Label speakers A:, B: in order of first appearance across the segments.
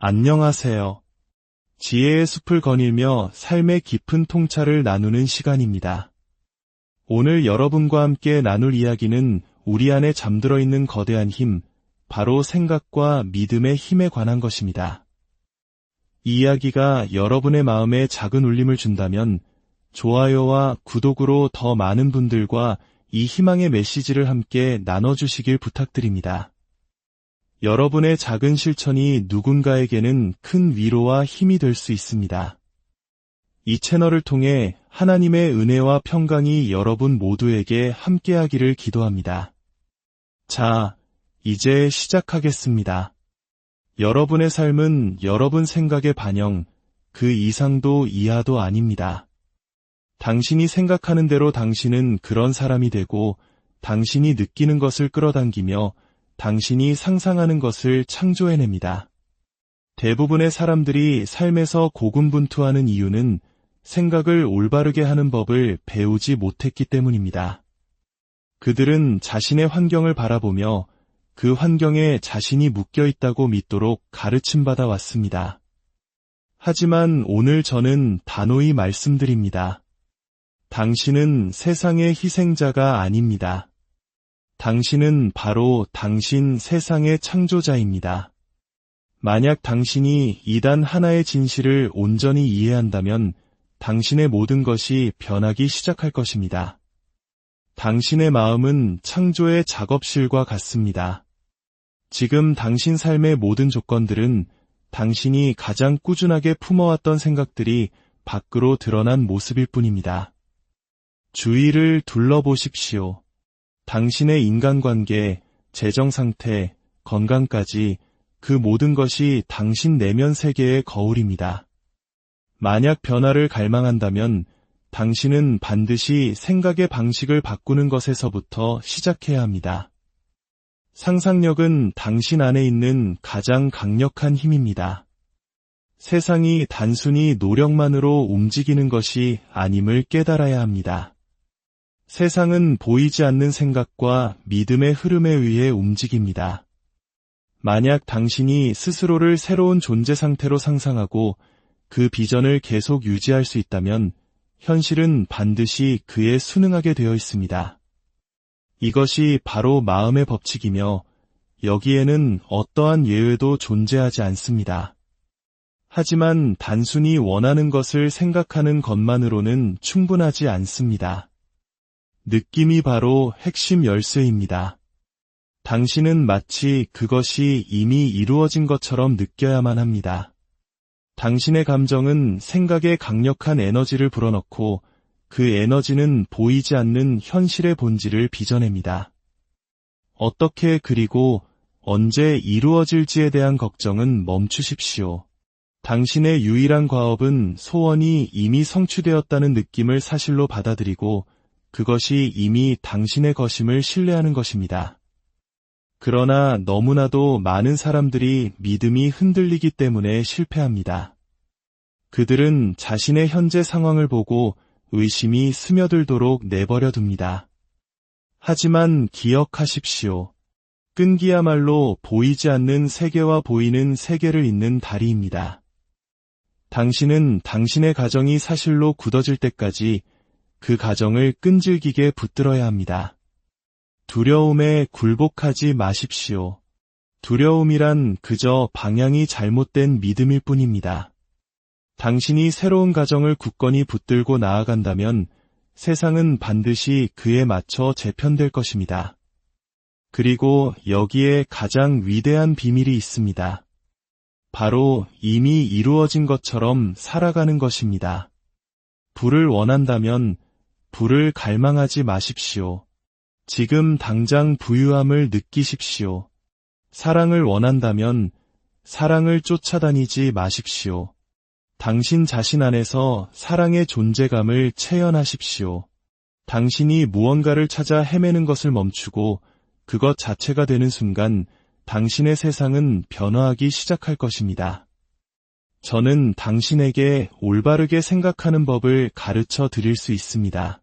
A: 안녕하세요. 지혜의 숲을 거닐며 삶의 깊은 통찰을 나누는 시간입니다. 오늘 여러분과 함께 나눌 이야기는 우리 안에 잠들어 있는 거대한 힘, 바로 생각과 믿음의 힘에 관한 것입니다. 이 이야기가 여러분의 마음에 작은 울림을 준다면 좋아요와 구독으로 더 많은 분들과 이 희망의 메시지를 함께 나눠주시길 부탁드립니다. 여러분의 작은 실천이 누군가에게는 큰 위로와 힘이 될 수 있습니다. 이 채널을 통해 하나님의 은혜와 평강이 여러분 모두에게 함께하기를 기도합니다. 자, 이제 시작하겠습니다. 여러분의 삶은 여러분 생각의 반영, 그 이상도 이하도 아닙니다. 당신이 생각하는 대로 당신은 그런 사람이 되고, 당신이 느끼는 것을 끌어당기며 당신이 상상하는 것을 창조해냅니다. 대부분의 사람들이 삶에서 고군분투하는 이유는 생각을 올바르게 하는 법을 배우지 못했기 때문입니다. 그들은 자신의 환경을 바라보며 그 환경에 자신이 묶여 있다고 믿도록 가르침받아 왔습니다. 하지만 오늘 저는 단호히 말씀드립니다. 당신은 세상의 희생자가 아닙니다. 당신은 바로 당신 세상의 창조자입니다. 만약 당신이 이 단 하나의 진실을 온전히 이해한다면 당신의 모든 것이 변하기 시작할 것입니다. 당신의 마음은 창조의 작업실과 같습니다. 지금 당신 삶의 모든 조건들은 당신이 가장 꾸준하게 품어왔던 생각들이 밖으로 드러난 모습일 뿐입니다. 주위를 둘러보십시오. 당신의 인간관계, 재정상태, 건강까지 그 모든 것이 당신 내면 세계의 거울입니다. 만약 변화를 갈망한다면 당신은 반드시 생각의 방식을 바꾸는 것에서부터 시작해야 합니다. 상상력은 당신 안에 있는 가장 강력한 힘입니다. 세상이 단순히 노력만으로 움직이는 것이 아님을 깨달아야 합니다. 세상은 보이지 않는 생각과 믿음의 흐름에 의해 움직입니다. 만약 당신이 스스로를 새로운 존재 상태로 상상하고 그 비전을 계속 유지할 수 있다면 현실은 반드시 그에 순응하게 되어 있습니다. 이것이 바로 마음의 법칙이며 여기에는 어떠한 예외도 존재하지 않습니다. 하지만 단순히 원하는 것을 생각하는 것만으로는 충분하지 않습니다. 느낌이 바로 핵심 열쇠입니다. 당신은 마치 그것이 이미 이루어진 것처럼 느껴야만 합니다. 당신의 감정은 생각에 강력한 에너지를 불어넣고 그 에너지는 보이지 않는 현실의 본질을 빚어냅니다. 어떻게 그리고 언제 이루어질지에 대한 걱정은 멈추십시오. 당신의 유일한 과업은 소원이 이미 성취되었다는 느낌을 사실로 받아들이고 그것이 이미 당신의 것임을 신뢰하는 것입니다. 그러나 너무나도 많은 사람들이 믿음이 흔들리기 때문에 실패합니다. 그들은 자신의 현재 상황을 보고 의심이 스며들도록 내버려 둡니다. 하지만 기억하십시오. 끈기야말로 보이지 않는 세계와 보이는 세계를 잇는 다리입니다. 당신은 당신의 가정이 사실로 굳어질 때까지 그 가정을 끈질기게 붙들어야 합니다. 두려움에 굴복하지 마십시오. 두려움이란 그저 방향이 잘못된 믿음일 뿐입니다. 당신이 새로운 가정을 굳건히 붙들고 나아간다면 세상은 반드시 그에 맞춰 재편될 것입니다. 그리고 여기에 가장 위대한 비밀이 있습니다. 바로 이미 이루어진 것처럼 살아가는 것입니다. 부를 원한다면 부를 갈망하지 마십시오. 지금 당장 부유함을 느끼십시오. 사랑을 원한다면 사랑을 쫓아다니지 마십시오. 당신 자신 안에서 사랑의 존재감을 체현하십시오. 당신이 무언가를 찾아 헤매는 것을 멈추고 그것 자체가 되는 순간 당신의 세상은 변화하기 시작할 것입니다. 저는 당신에게 올바르게 생각하는 법을 가르쳐 드릴 수 있습니다.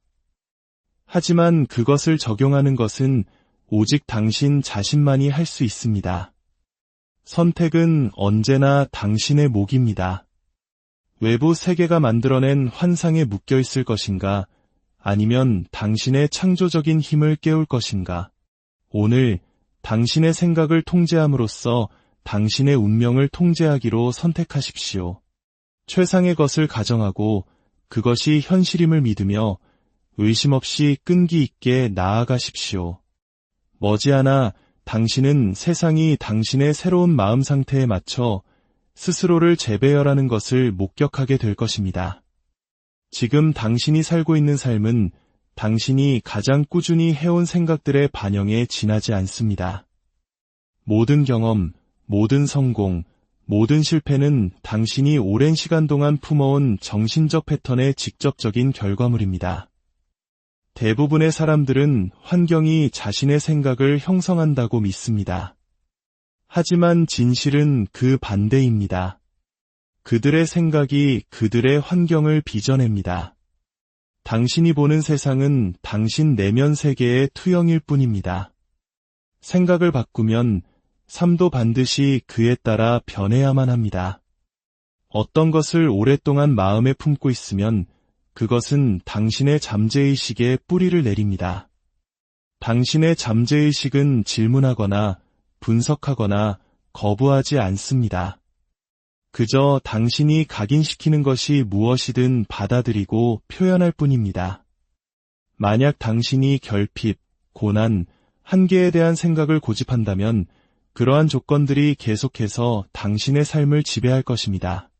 A: 하지만 그것을 적용하는 것은 오직 당신 자신만이 할 수 있습니다. 선택은 언제나 당신의 몫입니다. 외부 세계가 만들어낸 환상에 묶여 있을 것인가, 아니면 당신의 창조적인 힘을 깨울 것인가. 오늘 당신의 생각을 통제함으로써 당신의 운명을 통제하기로 선택하십시오. 최상의 것을 가정하고 그것이 현실임을 믿으며 의심 없이 끈기 있게 나아가십시오. 머지않아 당신은 세상이 당신의 새로운 마음 상태에 맞춰 스스로를 재배열하는 것을 목격하게 될 것입니다. 지금 당신이 살고 있는 삶은 당신이 가장 꾸준히 해온 생각들의 반영에 지나지 않습니다. 모든 경험, 모든 성공, 모든 실패는 당신이 오랜 시간 동안 품어온 정신적 패턴의 직접적인 결과물입니다. 대부분의 사람들은 환경이 자신의 생각을 형성한다고 믿습니다. 하지만 진실은 그 반대입니다. 그들의 생각이 그들의 환경을 빚어냅니다. 당신이 보는 세상은 당신 내면 세계의 투영일 뿐입니다. 생각을 바꾸면 삶도 반드시 그에 따라 변해야만 합니다. 어떤 것을 오랫동안 마음에 품고 있으면 그것은 당신의 잠재의식에 뿌리를 내립니다. 당신의 잠재의식은 질문하거나 분석하거나 거부하지 않습니다. 그저 당신이 각인시키는 것이 무엇이든 받아들이고 표현할 뿐입니다. 만약 당신이 결핍, 고난, 한계에 대한 생각을 고집한다면 그러한 조건들이 계속해서 당신의 삶을 지배할 것입니다.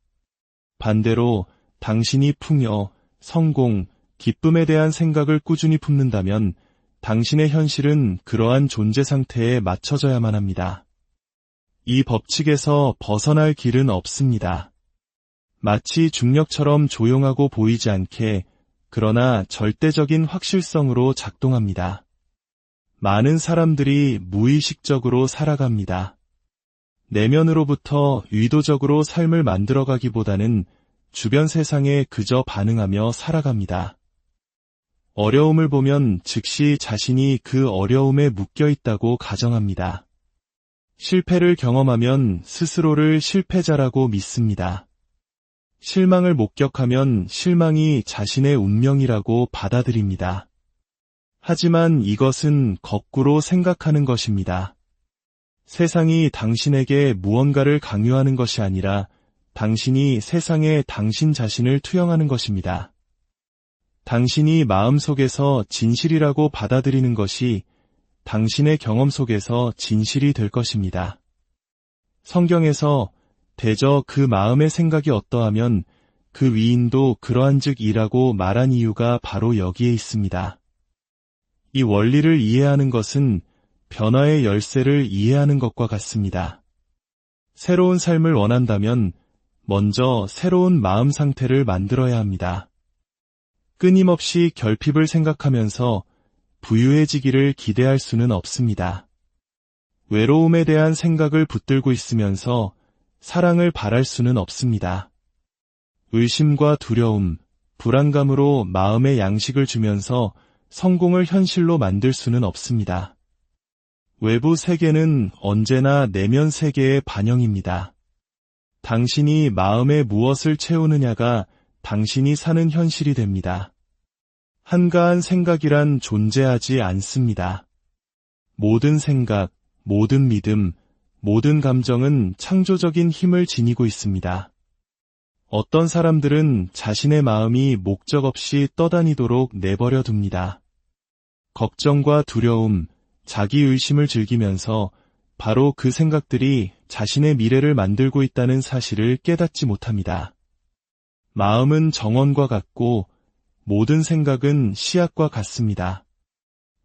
A: 반대로 당신이 풍요, 성공, 기쁨에 대한 생각을 꾸준히 품는다면 당신의 현실은 그러한 존재 상태에 맞춰져야만 합니다. 이 법칙에서 벗어날 길은 없습니다. 마치 중력처럼 조용하고 보이지 않게, 그러나 절대적인 확실성으로 작동합니다. 많은 사람들이 무의식적으로 살아갑니다. 내면으로부터 의도적으로 삶을 만들어가기보다는 주변 세상에 그저 반응하며 살아갑니다. 어려움을 보면 즉시 자신이 그 어려움에 묶여 있다고 가정합니다. 실패를 경험하면 스스로를 실패자라고 믿습니다. 실망을 목격하면 실망이 자신의 운명이라고 받아들입니다. 하지만 이것은 거꾸로 생각하는 것입니다. 세상이 당신에게 무언가를 강요하는 것이 아니라 당신이 세상에 당신 자신을 투영하는 것입니다. 당신이 마음속에서 진실이라고 받아들이는 것이 당신의 경험 속에서 진실이 될 것입니다. 성경에서 대저 그 마음의 생각이 어떠하면 그 위인도 그러한즉이라고 말한 이유가 바로 여기에 있습니다. 이 원리를 이해하는 것은 변화의 열쇠를 이해하는 것과 같습니다. 새로운 삶을 원한다면 먼저 새로운 마음 상태를 만들어야 합니다. 끊임없이 결핍을 생각하면서 부유해지기를 기대할 수는 없습니다. 외로움에 대한 생각을 붙들고 있으면서 사랑을 바랄 수는 없습니다. 의심과 두려움, 불안감으로 마음의 양식을 주면서 성공을 현실로 만들 수는 없습니다. 외부 세계는 언제나 내면 세계의 반영입니다. 당신이 마음에 무엇을 채우느냐가 당신이 사는 현실이 됩니다. 한가한 생각이란 존재하지 않습니다. 모든 생각, 모든 믿음, 모든 감정은 창조적인 힘을 지니고 있습니다. 어떤 사람들은 자신의 마음이 목적 없이 떠다니도록 내버려 둡니다. 걱정과 두려움, 자기의심을 즐기면서 바로 그 생각들이 자신의 미래를 만들고 있다는 사실을 깨닫지 못합니다. 마음은 정원과 같고 모든 생각은 씨앗과 같습니다.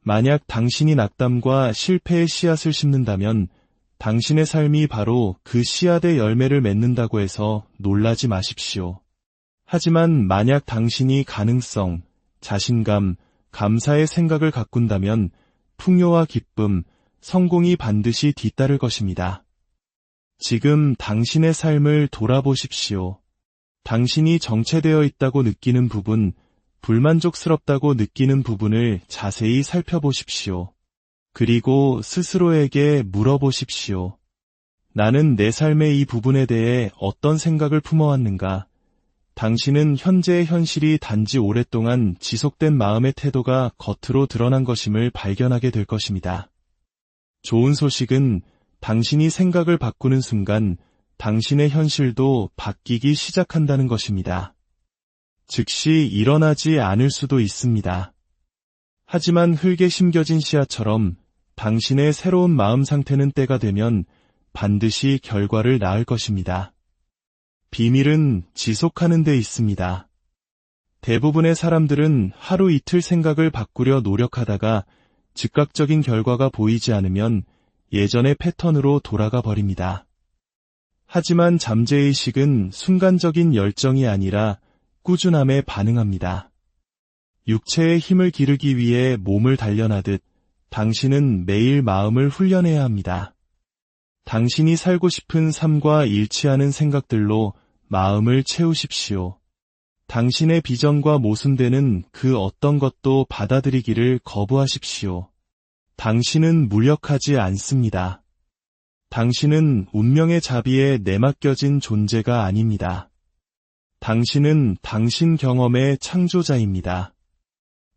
A: 만약 당신이 낙담과 실패의 씨앗을 심는다면 당신의 삶이 바로 그 씨앗의 열매를 맺는다고 해서 놀라지 마십시오. 하지만 만약 당신이 가능성, 자신감, 감사의 생각을 가꾼다면 풍요와 기쁨, 성공이 반드시 뒤따를 것입니다. 지금 당신의 삶을 돌아보십시오. 당신이 정체되어 있다고 느끼는 부분, 불만족스럽다고 느끼는 부분을 자세히 살펴보십시오. 그리고 스스로에게 물어보십시오. 나는 내 삶의 이 부분에 대해 어떤 생각을 품어왔는가? 당신은 현재의 현실이 단지 오랫동안 지속된 마음의 태도가 겉으로 드러난 것임을 발견하게 될 것입니다. 좋은 소식은 당신이 생각을 바꾸는 순간 당신의 현실도 바뀌기 시작한다는 것입니다. 즉시 일어나지 않을 수도 있습니다. 하지만 흙에 심겨진 씨앗처럼 당신의 새로운 마음 상태는 때가 되면 반드시 결과를 낳을 것입니다. 비밀은 지속하는 데 있습니다. 대부분의 사람들은 하루 이틀 생각을 바꾸려 노력하다가 즉각적인 결과가 보이지 않으면 예전의 패턴으로 돌아가 버립니다. 하지만 잠재의식은 순간적인 열정이 아니라 꾸준함에 반응합니다. 육체의 힘을 기르기 위해 몸을 단련하듯 당신은 매일 마음을 훈련해야 합니다. 당신이 살고 싶은 삶과 일치하는 생각들로 마음을 채우십시오. 당신의 비전과 모순되는 그 어떤 것도 받아들이기를 거부하십시오. 당신은 무력하지 않습니다. 당신은 운명의 자비에 내맡겨진 존재가 아닙니다. 당신은 당신 경험의 창조자입니다.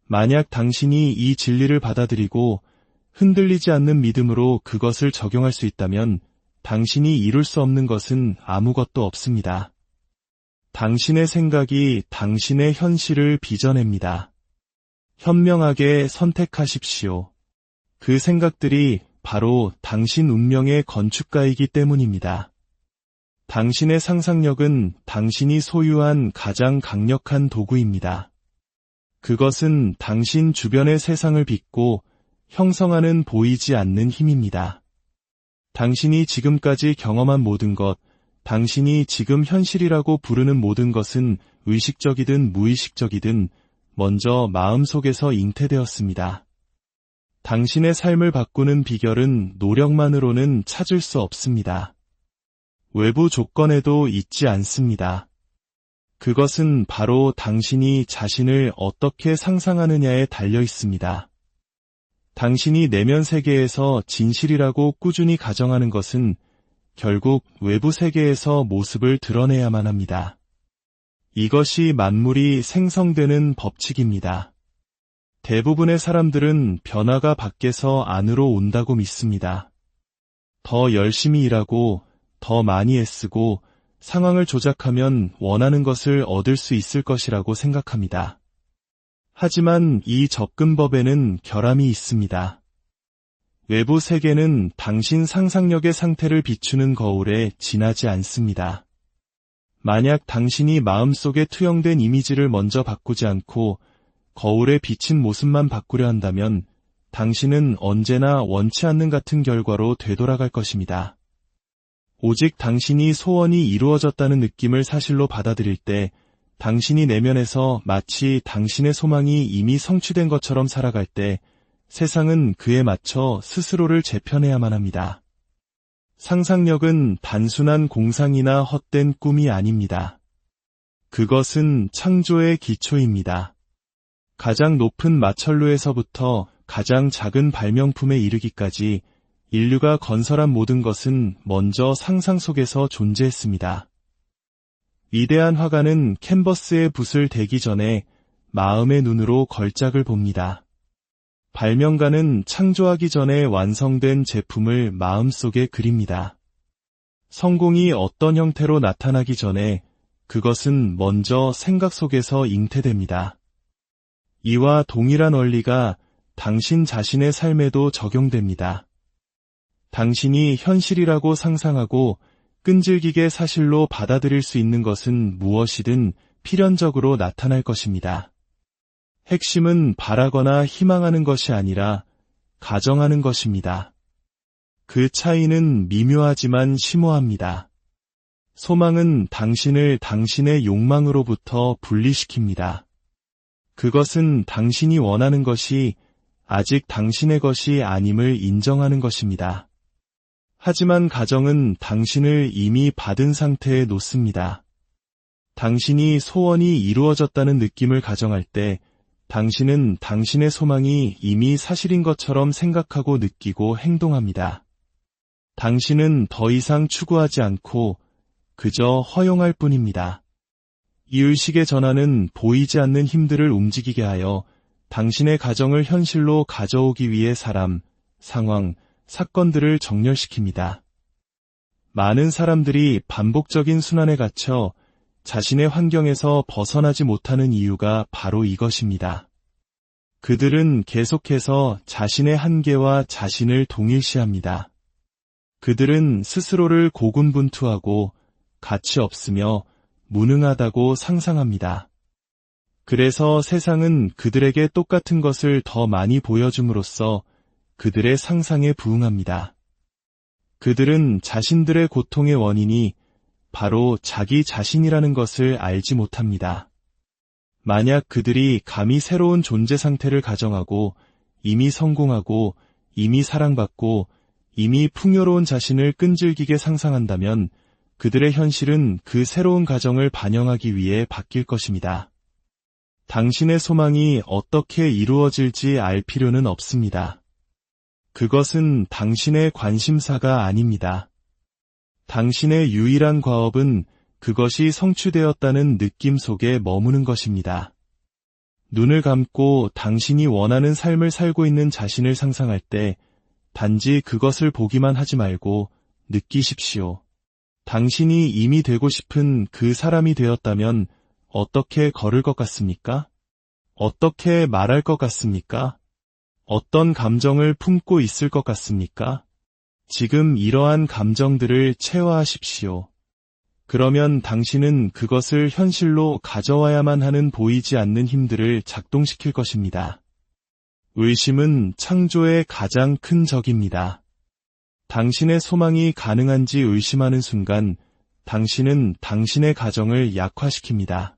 A: 만약 당신이 이 진리를 받아들이고 흔들리지 않는 믿음으로 그것을 적용할 수 있다면 당신이 이룰 수 없는 것은 아무것도 없습니다. 당신의 생각이 당신의 현실을 빚어냅니다. 현명하게 선택하십시오. 그 생각들이 바로 당신 운명의 건축가이기 때문입니다. 당신의 상상력은 당신이 소유한 가장 강력한 도구입니다. 그것은 당신 주변의 세상을 빚고 형성하는 보이지 않는 힘입니다. 당신이 지금까지 경험한 모든 것, 당신이 지금 현실이라고 부르는 모든 것은 의식적이든 무의식적이든 먼저 마음속에서 잉태되었습니다. 당신의 삶을 바꾸는 비결은 노력만으로는 찾을 수 없습니다. 외부 조건에도 있지 않습니다. 그것은 바로 당신이 자신을 어떻게 상상하느냐에 달려 있습니다. 당신이 내면 세계에서 진실이라고 꾸준히 가정하는 것은 결국 외부 세계에서 모습을 드러내야만 합니다. 이것이 만물이 생성되는 법칙입니다. 대부분의 사람들은 변화가 밖에서 안으로 온다고 믿습니다. 더 열심히 일하고 더 많이 애쓰고 상황을 조작하면 원하는 것을 얻을 수 있을 것이라고 생각합니다. 하지만 이 접근법에는 결함이 있습니다. 외부 세계는 당신 상상력의 상태를 비추는 거울에 지나지 않습니다. 만약 당신이 마음속에 투영된 이미지를 먼저 바꾸지 않고 거울에 비친 모습만 바꾸려 한다면 당신은 언제나 원치 않는 같은 결과로 되돌아갈 것입니다. 오직 당신이 소원이 이루어졌다는 느낌을 사실로 받아들일 때 당신이 내면에서 마치 당신의 소망이 이미 성취된 것처럼 살아갈 때 세상은 그에 맞춰 스스로를 재편해야만 합니다. 상상력은 단순한 공상이나 헛된 꿈이 아닙니다. 그것은 창조의 기초입니다. 가장 높은 마천루에서부터 가장 작은 발명품에 이르기까지 인류가 건설한 모든 것은 먼저 상상 속에서 존재했습니다. 위대한 화가는 캔버스에 붓을 대기 전에 마음의 눈으로 걸작을 봅니다. 발명가는 창조하기 전에 완성된 제품을 마음속에 그립니다. 성공이 어떤 형태로 나타나기 전에 그것은 먼저 생각 속에서 잉태됩니다. 이와 동일한 원리가 당신 자신의 삶에도 적용됩니다. 당신이 현실이라고 상상하고 끈질기게 사실로 받아들일 수 있는 것은 무엇이든 필연적으로 나타날 것입니다. 핵심은 바라거나 희망하는 것이 아니라 가정하는 것입니다. 그 차이는 미묘하지만 심오합니다. 소망은 당신을 당신의 욕망으로부터 분리시킵니다. 그것은 당신이 원하는 것이 아직 당신의 것이 아님을 인정하는 것입니다. 하지만 가정은 당신을 이미 받은 상태에 놓습니다. 당신이 소원이 이루어졌다는 느낌을 가정할 때 당신은 당신의 소망이 이미 사실인 것처럼 생각하고 느끼고 행동합니다. 당신은 더 이상 추구하지 않고 그저 허용할 뿐입니다. 이 의식의 전환은 보이지 않는 힘들을 움직이게 하여 당신의 가정을 현실로 가져오기 위해 사람, 상황, 사건들을 정렬시킵니다. 많은 사람들이 반복적인 순환에 갇혀 자신의 환경에서 벗어나지 못하는 이유가 바로 이것입니다. 그들은 계속해서 자신의 한계와 자신을 동일시합니다. 그들은 스스로를 고군분투하고 가치 없으며 무능하다고 상상합니다. 그래서 세상은 그들에게 똑같은 것을 더 많이 보여줌으로써 그들의 상상에 부응합니다. 그들은 자신들의 고통의 원인이 바로 자기 자신이라는 것을 알지 못합니다. 만약 그들이 감히 새로운 존재 상태를 가정하고 이미 성공하고 이미 사랑받고 이미 풍요로운 자신을 끈질기게 상상한다면 그들의 현실은 그 새로운 가정을 반영하기 위해 바뀔 것입니다. 당신의 소망이 어떻게 이루어질지 알 필요는 없습니다. 그것은 당신의 관심사가 아닙니다. 당신의 유일한 과업은 그것이 성취되었다는 느낌 속에 머무는 것입니다. 눈을 감고 당신이 원하는 삶을 살고 있는 자신을 상상할 때 단지 그것을 보기만 하지 말고 느끼십시오. 당신이 이미 되고 싶은 그 사람이 되었다면 어떻게 걸을 것 같습니까? 어떻게 말할 것 같습니까? 어떤 감정을 품고 있을 것 같습니까? 지금 이러한 감정들을 체화하십시오. 그러면 당신은 그것을 현실로 가져와야만 하는 보이지 않는 힘들을 작동시킬 것입니다. 의심은 창조의 가장 큰 적입니다. 당신의 소망이 가능한지 의심하는 순간 당신은 당신의 가정을 약화시킵니다.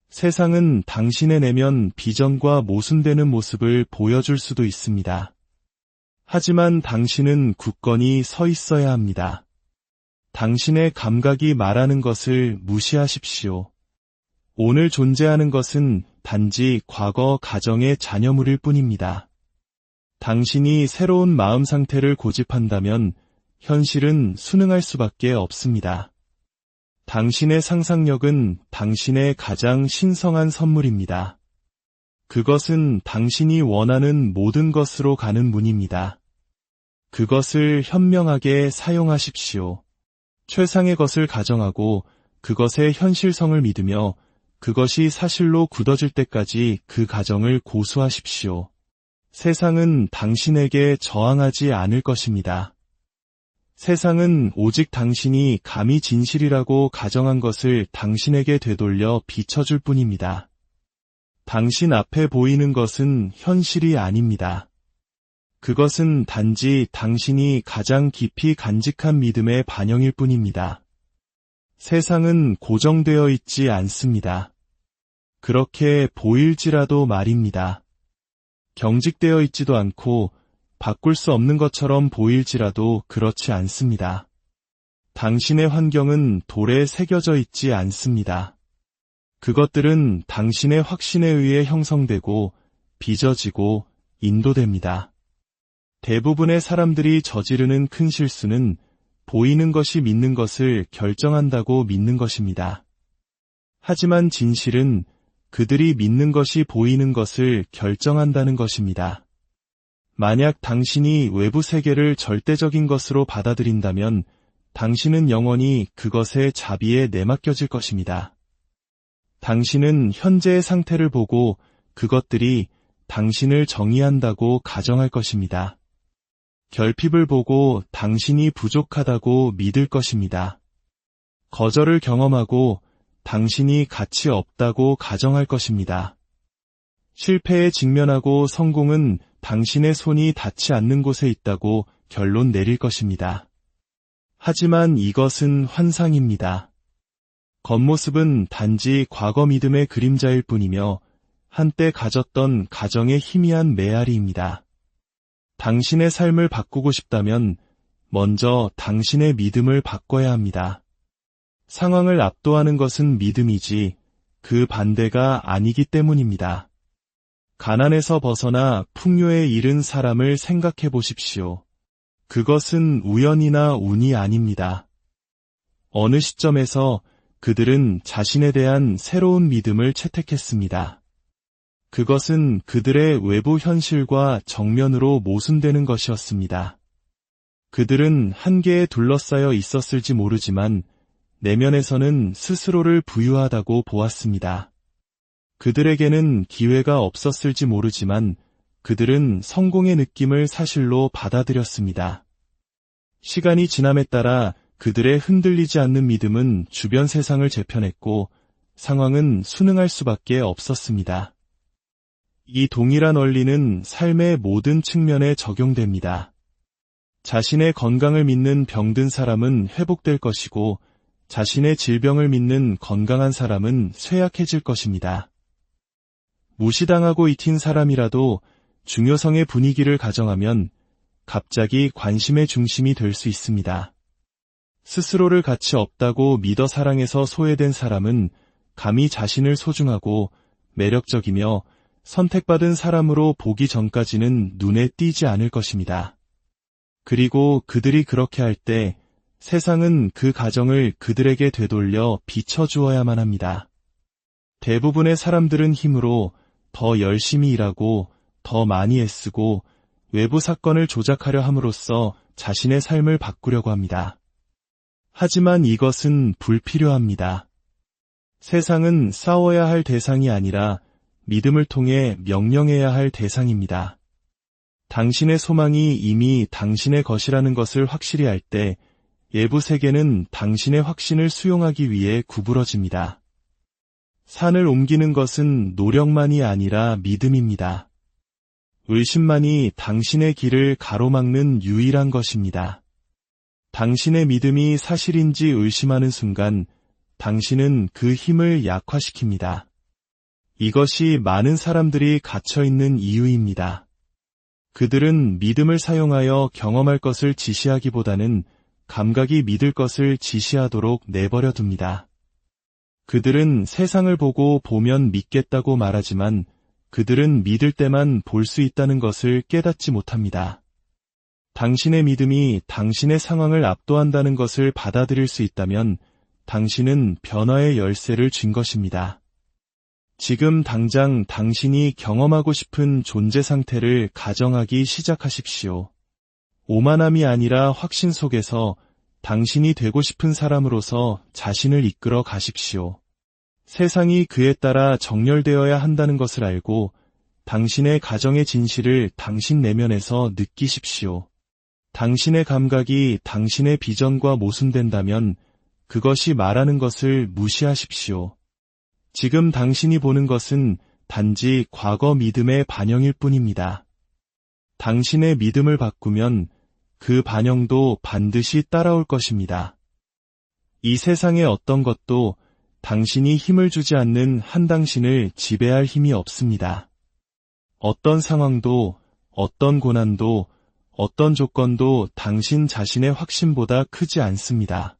A: 세상은 당신의 내면 비전과 모순되는 모습을 보여줄 수도 있습니다. 하지만 당신은 굳건히 서 있어야 합니다. 당신의 감각이 말하는 것을 무시하십시오. 오늘 존재하는 것은 단지 과거 가정의 잔여물일 뿐입니다. 당신이 새로운 마음 상태를 고집한다면 현실은 순응할 수밖에 없습니다. 당신의 상상력은 당신의 가장 신성한 선물입니다. 그것은 당신이 원하는 모든 것으로 가는 문입니다. 그것을 현명하게 사용하십시오. 최상의 것을 가정하고 그것의 현실성을 믿으며 그것이 사실로 굳어질 때까지 그 가정을 고수하십시오. 세상은 당신에게 저항하지 않을 것입니다. 세상은 오직 당신이 감히 진실이라고 가정한 것을 당신에게 되돌려 비춰줄 뿐입니다. 당신 앞에 보이는 것은 현실이 아닙니다. 그것은 단지 당신이 가장 깊이 간직한 믿음의 반영일 뿐입니다. 세상은 고정되어 있지 않습니다. 그렇게 보일지라도 말입니다. 경직되어 있지도 않고 바꿀 수 없는 것처럼 보일지라도 그렇지 않습니다. 당신의 환경은 돌에 새겨져 있지 않습니다. 그것들은 당신의 확신에 의해 형성되고 빚어지고 인도됩니다. 대부분의 사람들이 저지르는 큰 실수는 보이는 것이 믿는 것을 결정한다고 믿는 것입니다. 하지만 진실은 그들이 믿는 것이 보이는 것을 결정한다는 것입니다. 만약 당신이 외부 세계를 절대적인 것으로 받아들인다면 당신은 영원히 그것의 자비에 내맡겨질 것입니다. 당신은 현재의 상태를 보고 그것들이 당신을 정의한다고 가정할 것입니다. 결핍을 보고 당신이 부족하다고 믿을 것입니다. 거절을 경험하고 당신이 가치 없다고 가정할 것입니다. 실패에 직면하고 성공은 당신의 손이 닿지 않는 곳에 있다고 결론 내릴 것입니다. 하지만 이것은 환상입니다. 겉모습은 단지 과거 믿음의 그림자일 뿐이며 한때 가졌던 가정의 희미한 메아리입니다. 당신의 삶을 바꾸고 싶다면 먼저 당신의 믿음을 바꿔야 합니다. 상황을 압도하는 것은 믿음이지 그 반대가 아니기 때문입니다. 가난에서 벗어나 풍요에 이른 사람을 생각해 보십시오. 그것은 우연이나 운이 아닙니다. 어느 시점에서 그들은 자신에 대한 새로운 믿음을 채택했습니다. 그것은 그들의 외부 현실과 정면으로 모순되는 것이었습니다. 그들은 한계에 둘러싸여 있었을지 모르지만 내면에서는 스스로를 부유하다고 보았습니다. 그들에게는 기회가 없었을지 모르지만 그들은 성공의 느낌을 사실로 받아들였습니다. 시간이 지남에 따라 그들의 흔들리지 않는 믿음은 주변 세상을 재편했고 상황은 순응할 수밖에 없었습니다. 이 동일한 원리는 삶의 모든 측면에 적용됩니다. 자신의 건강을 믿는 병든 사람은 회복될 것이고 자신의 질병을 믿는 건강한 사람은 쇠약해질 것입니다. 무시당하고 익힌 사람이라도 중요성의 분위기를 가정하면 갑자기 관심의 중심이 될 수 있습니다. 스스로를 가치 없다고 믿어 사랑에서 소외된 사람은 감히 자신을 소중하고 매력적이며 선택받은 사람으로 보기 전까지는 눈에 띄지 않을 것입니다. 그리고 그들이 그렇게 할 때 세상은 그 가정을 그들에게 되돌려 비춰주어야만 합니다. 대부분의 사람들은 힘으로 더 열심히 일하고 더 많이 애쓰고 외부 사건을 조작하려 함으로써 자신의 삶을 바꾸려고 합니다. 하지만 이것은 불필요합니다. 세상은 싸워야 할 대상이 아니라 믿음을 통해 명령해야 할 대상입니다. 당신의 소망이 이미 당신의 것이라는 것을 확실히 알 때 외부 세계는 당신의 확신을 수용하기 위해 구부러집니다. 산을 옮기는 것은 노력만이 아니라 믿음입니다. 의심만이 당신의 길을 가로막는 유일한 것입니다. 당신의 믿음이 사실인지 의심하는 순간 당신은 그 힘을 약화시킵니다. 이것이 많은 사람들이 갇혀있는 이유입니다. 그들은 믿음을 사용하여 경험할 것을 지시하기보다는 감각이 믿을 것을 지시하도록 내버려 둡니다. 그들은 세상을 보고 보면 믿겠다고 말하지만 그들은 믿을 때만 볼 수 있다는 것을 깨닫지 못합니다. 당신의 믿음이 당신의 상황을 압도한다는 것을 받아들일 수 있다면 당신은 변화의 열쇠를 쥔 것입니다. 지금 당장 당신이 경험하고 싶은 존재 상태를 가정하기 시작하십시오. 오만함이 아니라 확신 속에서 당신이 되고 싶은 사람으로서 자신을 이끌어 가십시오. 세상이 그에 따라 정렬되어야 한다는 것을 알고 당신의 가정의 진실을 당신 내면에서 느끼십시오. 당신의 감각이 당신의 비전과 모순된다면 그것이 말하는 것을 무시하십시오. 지금 당신이 보는 것은 단지 과거 믿음의 반영일 뿐입니다. 당신의 믿음을 바꾸면 그 반영도 반드시 따라올 것입니다. 이 세상의 어떤 것도 당신이 힘을 주지 않는 한 당신을 지배할 힘이 없습니다. 어떤 상황도, 어떤 고난도, 어떤 조건도 당신 자신의 확신보다 크지 않습니다.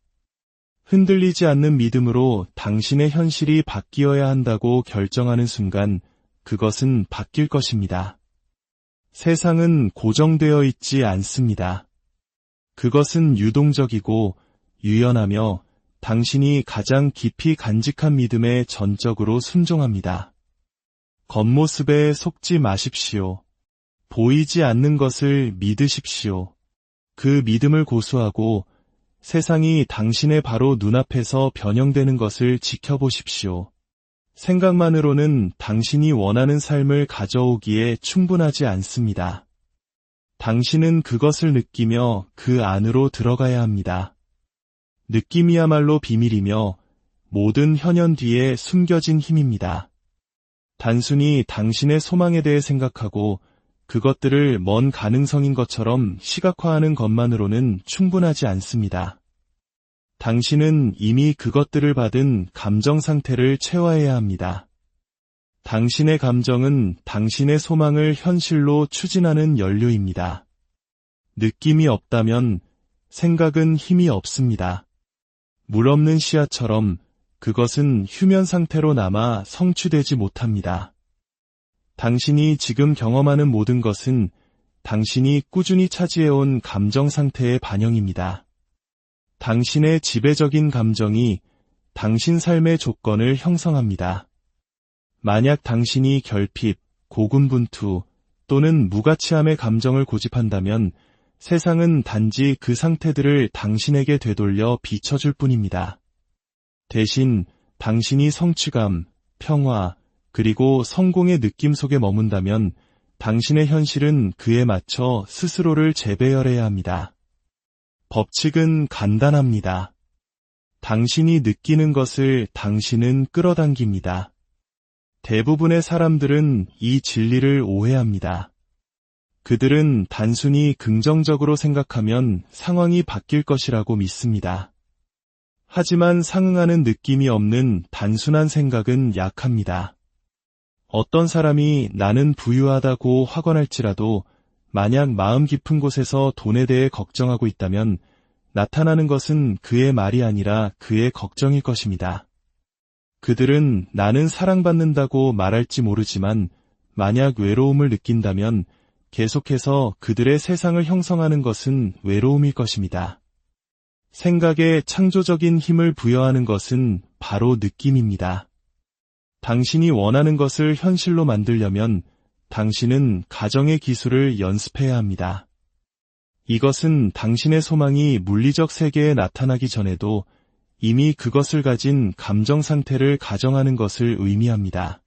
A: 흔들리지 않는 믿음으로 당신의 현실이 바뀌어야 한다고 결정하는 순간 그것은 바뀔 것입니다. 세상은 고정되어 있지 않습니다. 그것은 유동적이고 유연하며 당신이 가장 깊이 간직한 믿음에 전적으로 순종합니다. 겉모습에 속지 마십시오. 보이지 않는 것을 믿으십시오. 그 믿음을 고수하고 세상이 당신의 바로 눈앞에서 변형되는 것을 지켜보십시오. 생각만으로는 당신이 원하는 삶을 가져오기에 충분하지 않습니다. 당신은 그것을 느끼며 그 안으로 들어가야 합니다. 느낌이야말로 비밀이며 모든 현현 뒤에 숨겨진 힘입니다. 단순히 당신의 소망에 대해 생각하고 그것들을 먼 가능성인 것처럼 시각화하는 것만으로는 충분하지 않습니다. 당신은 이미 그것들을 받은 감정 상태를 체화해야 합니다. 당신의 감정은 당신의 소망을 현실로 추진하는 연료입니다. 느낌이 없다면 생각은 힘이 없습니다. 물 없는 씨앗처럼 그것은 휴면 상태로 남아 성취되지 못합니다. 당신이 지금 경험하는 모든 것은 당신이 꾸준히 차지해온 감정 상태의 반영입니다. 당신의 지배적인 감정이 당신 삶의 조건을 형성합니다. 만약 당신이 결핍, 고군분투 또는 무가치함의 감정을 고집한다면 세상은 단지 그 상태들을 당신에게 되돌려 비춰줄 뿐입니다. 대신 당신이 성취감, 평화, 그리고 성공의 느낌 속에 머문다면 당신의 현실은 그에 맞춰 스스로를 재배열해야 합니다. 법칙은 간단합니다. 당신이 느끼는 것을 당신은 끌어당깁니다. 대부분의 사람들은 이 진리를 오해합니다. 그들은 단순히 긍정적으로 생각하면 상황이 바뀔 것이라고 믿습니다. 하지만 상응하는 느낌이 없는 단순한 생각은 약합니다. 어떤 사람이 나는 부유하다고 확언할지라도 만약 마음 깊은 곳에서 돈에 대해 걱정하고 있다면 나타나는 것은 그의 말이 아니라 그의 걱정일 것입니다. 그들은 나는 사랑받는다고 말할지 모르지만 만약 외로움을 느낀다면 계속해서 그들의 세상을 형성하는 것은 외로움일 것입니다. 생각에 창조적인 힘을 부여하는 것은 바로 느낌입니다. 당신이 원하는 것을 현실로 만들려면 당신은 가정의 기술을 연습해야 합니다. 이것은 당신의 소망이 물리적 세계에 나타나기 전에도 이미 그것을 가진 감정 상태를 가정하는 것을 의미합니다.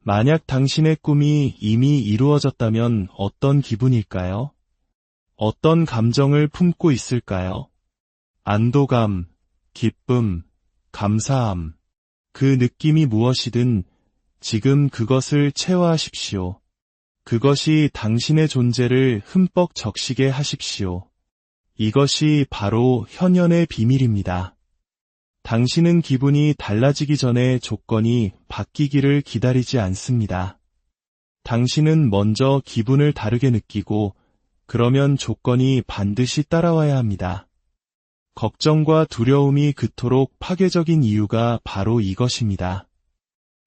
A: 만약 당신의 꿈이 이미 이루어졌다면 어떤 기분일까요? 어떤 감정을 품고 있을까요? 안도감, 기쁨, 감사함. 그 느낌이 무엇이든 지금 그것을 체화하십시오. 그것이 당신의 존재를 흠뻑 적시게 하십시오. 이것이 바로 현현의 비밀입니다. 당신은 기분이 달라지기 전에 조건이 바뀌기를 기다리지 않습니다. 당신은 먼저 기분을 다르게 느끼고 그러면 조건이 반드시 따라와야 합니다. 걱정과 두려움이 그토록 파괴적인 이유가 바로 이것입니다.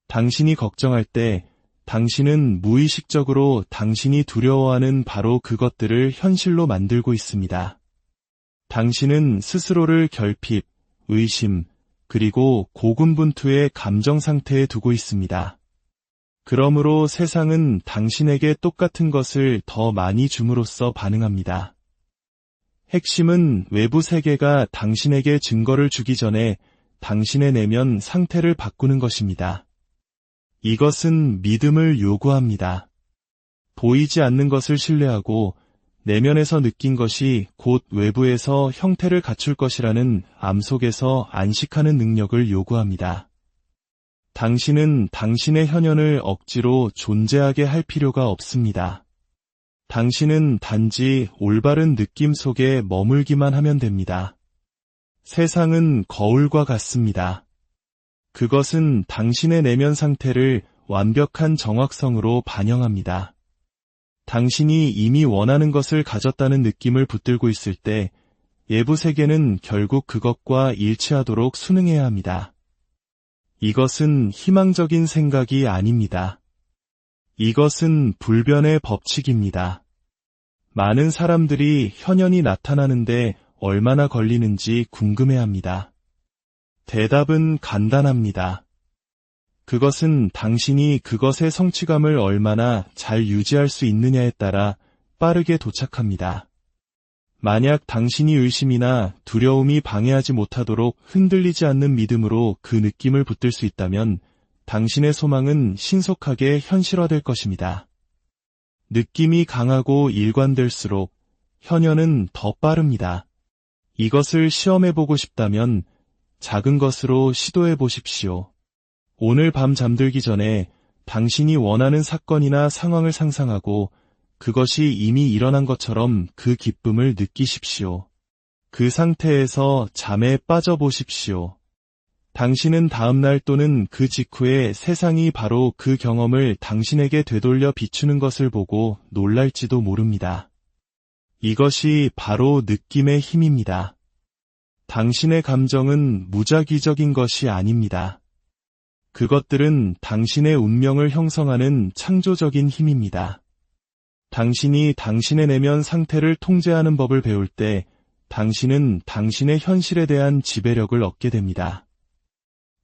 A: 당신이 걱정할 때 당신은 무의식적으로 당신이 두려워하는 바로 그것들을 현실로 만들고 있습니다. 당신은 스스로를 결핍, 의심, 그리고 고군분투의 감정 상태에 두고 있습니다. 그러므로 세상은 당신에게 똑같은 것을 더 많이 줌으로써 반응합니다. 핵심은 외부 세계가 당신에게 증거를 주기 전에 당신의 내면 상태를 바꾸는 것입니다. 이것은 믿음을 요구합니다. 보이지 않는 것을 신뢰하고 내면에서 느낀 것이 곧 외부에서 형태를 갖출 것이라는 암 속에서 안식하는 능력을 요구합니다. 당신은 당신의 현현을 억지로 존재하게 할 필요가 없습니다. 당신은 단지 올바른 느낌 속에 머물기만 하면 됩니다. 세상은 거울과 같습니다. 그것은 당신의 내면 상태를 완벽한 정확성으로 반영합니다. 당신이 이미 원하는 것을 가졌다는 느낌을 붙들고 있을 때 외부 세계는 결국 그것과 일치하도록 순응해야 합니다. 이것은 희망적인 생각이 아닙니다. 이것은 불변의 법칙입니다. 많은 사람들이 현현이 나타나는데 얼마나 걸리는지 궁금해합니다. 대답은 간단합니다. 그것은 당신이 그것의 성취감을 얼마나 잘 유지할 수 있느냐에 따라 빠르게 도착합니다. 만약 당신이 의심이나 두려움이 방해하지 못하도록 흔들리지 않는 믿음으로 그 느낌을 붙들 수 있다면 당신의 소망은 신속하게 현실화될 것입니다. 느낌이 강하고 일관될수록 현현은 더 빠릅니다. 이것을 시험해보고 싶다면 작은 것으로 시도해 보십시오. 오늘 밤 잠들기 전에 당신이 원하는 사건이나 상황을 상상하고 그것이 이미 일어난 것처럼 그 기쁨을 느끼십시오. 그 상태에서 잠에 빠져보십시오. 당신은 다음날 또는 그 직후에 세상이 바로 그 경험을 당신에게 되돌려 비추는 것을 보고 놀랄지도 모릅니다. 이것이 바로 느낌의 힘입니다. 당신의 감정은 무작위적인 것이 아닙니다. 그것들은 당신의 운명을 형성하는 창조적인 힘입니다. 당신이 당신의 내면 상태를 통제하는 법을 배울 때 당신은 당신의 현실에 대한 지배력을 얻게 됩니다.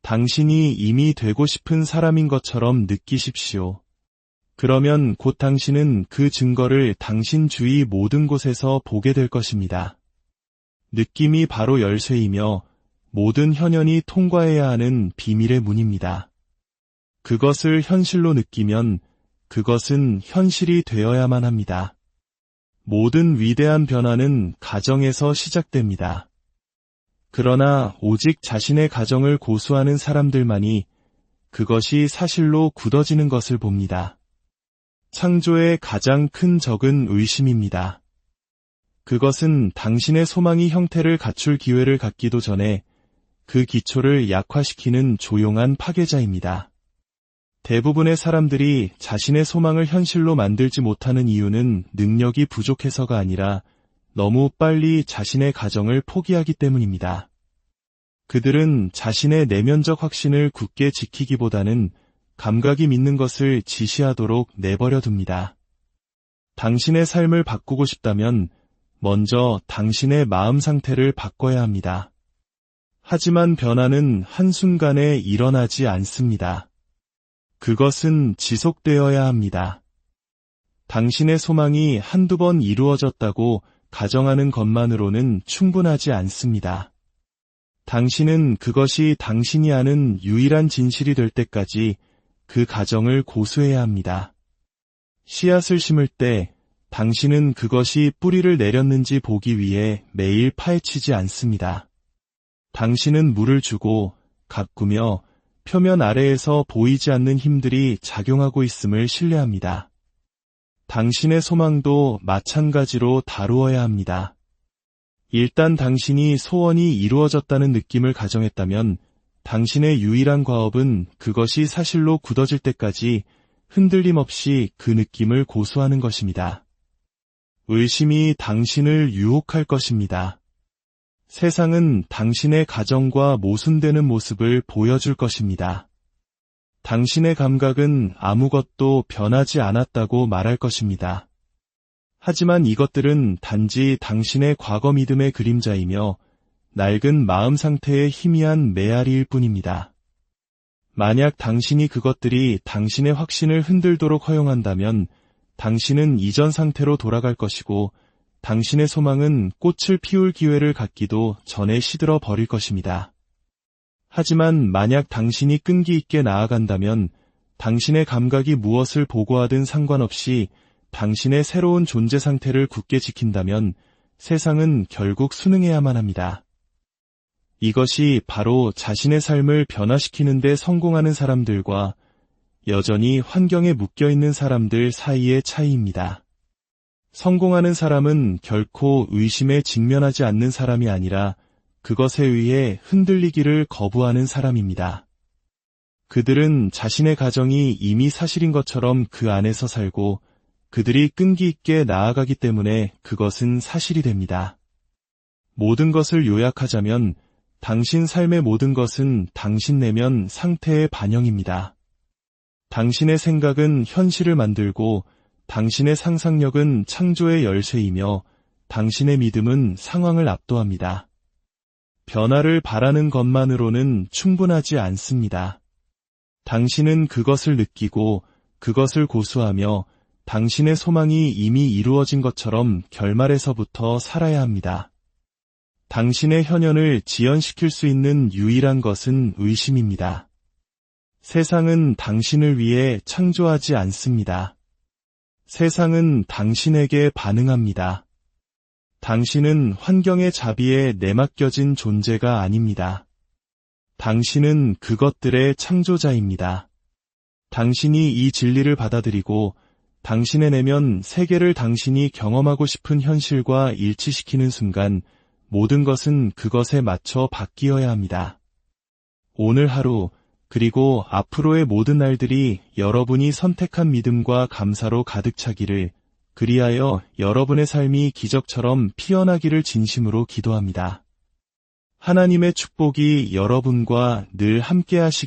A: 당신이 이미 되고 싶은 사람인 것처럼 느끼십시오. 그러면 곧 당신은 그 증거를 당신 주위 모든 곳에서 보게 될 것입니다. 느낌이 바로 열쇠이며 모든 현현이 통과해야 하는 비밀의 문입니다. 그것을 현실로 느끼면 그것은 현실이 되어야만 합니다. 모든 위대한 변화는 가정에서 시작됩니다. 그러나 오직 자신의 가정을 고수하는 사람들만이 그것이 사실로 굳어지는 것을 봅니다. 창조의 가장 큰 적은 의심입니다. 그것은 당신의 소망이 형태를 갖출 기회를 갖기도 전에 그 기초를 약화시키는 조용한 파괴자입니다. 대부분의 사람들이 자신의 소망을 현실로 만들지 못하는 이유는 능력이 부족해서가 아니라 너무 빨리 자신의 가정을 포기하기 때문입니다. 그들은 자신의 내면적 확신을 굳게 지키기보다는 감각이 믿는 것을 지시하도록 내버려 둡니다. 당신의 삶을 바꾸고 싶다면 먼저 당신의 마음 상태를 바꿔야 합니다. 하지만 변화는 한순간에 일어나지 않습니다. 그것은 지속되어야 합니다. 당신의 소망이 한두 번 이루어졌다고 가정하는 것만으로는 충분하지 않습니다. 당신은 그것이 당신이 아는 유일한 진실이 될 때까지 그 가정을 고수해야 합니다. 씨앗을 심을 때 당신은 그것이 뿌리를 내렸는지 보기 위해 매일 파헤치지 않습니다. 당신은 물을 주고 가꾸며 표면 아래에서 보이지 않는 힘들이 작용하고 있음을 신뢰합니다. 당신의 소망도 마찬가지로 다루어야 합니다. 일단 당신이 소원이 이루어졌다는 느낌을 가정했다면 당신의 유일한 과업은 그것이 사실로 굳어질 때까지 흔들림 없이 그 느낌을 고수하는 것입니다. 의심이 당신을 유혹할 것입니다. 세상은 당신의 가정과 모순되는 모습을 보여줄 것입니다. 당신의 감각은 아무것도 변하지 않았다고 말할 것입니다. 하지만 이것들은 단지 당신의 과거 믿음의 그림자이며 낡은 마음 상태의 희미한 메아리일 뿐입니다. 만약 당신이 그것들이 당신의 확신을 흔들도록 허용한다면 당신은 이전 상태로 돌아갈 것이고 당신의 소망은 꽃을 피울 기회를 갖기도 전에 시들어 버릴 것입니다. 하지만 만약 당신이 끈기 있게 나아간다면 당신의 감각이 무엇을 보고하든 상관없이 당신의 새로운 존재 상태를 굳게 지킨다면 세상은 결국 순응해야만 합니다. 이것이 바로 자신의 삶을 변화시키는 데 성공하는 사람들과 여전히 환경에 묶여있는 사람들 사이의 차이입니다. 성공하는 사람은 결코 의심에 직면하지 않는 사람이 아니라 그것에 의해 흔들리기를 거부하는 사람입니다. 그들은 자신의 가정이 이미 사실인 것처럼 그 안에서 살고 그들이 끈기 있게 나아가기 때문에 그것은 사실이 됩니다. 모든 것을 요약하자면 당신 삶의 모든 것은 당신 내면 상태의 반영입니다. 당신의 생각은 현실을 만들고 당신의 상상력은 창조의 열쇠이며 당신의 믿음은 상황을 압도합니다. 변화를 바라는 것만으로는 충분하지 않습니다. 당신은 그것을 느끼고 그것을 고수하며 당신의 소망이 이미 이루어진 것처럼 결말에서부터 살아야 합니다. 당신의 현현을 지연시킬 수 있는 유일한 것은 의심입니다. 세상은 당신을 위해 창조하지 않습니다. 세상은 당신에게 반응합니다. 당신은 환경의 자비에 내맡겨진 존재가 아닙니다. 당신은 그것들의 창조자입니다. 당신이 이 진리를 받아들이고 당신의 내면 세계를 당신이 경험하고 싶은 현실과 일치시키는 순간 모든 것은 그것에 맞춰 바뀌어야 합니다. 오늘 하루 그리고 앞으로의 모든 날들이 여러분이 선택한 믿음과 감사로 가득 차기를, 그리하여 여러분의 삶이 기적처럼 피어나기를 진심으로 기도합니다. 하나님의 축복이 여러분과 늘 함께하시기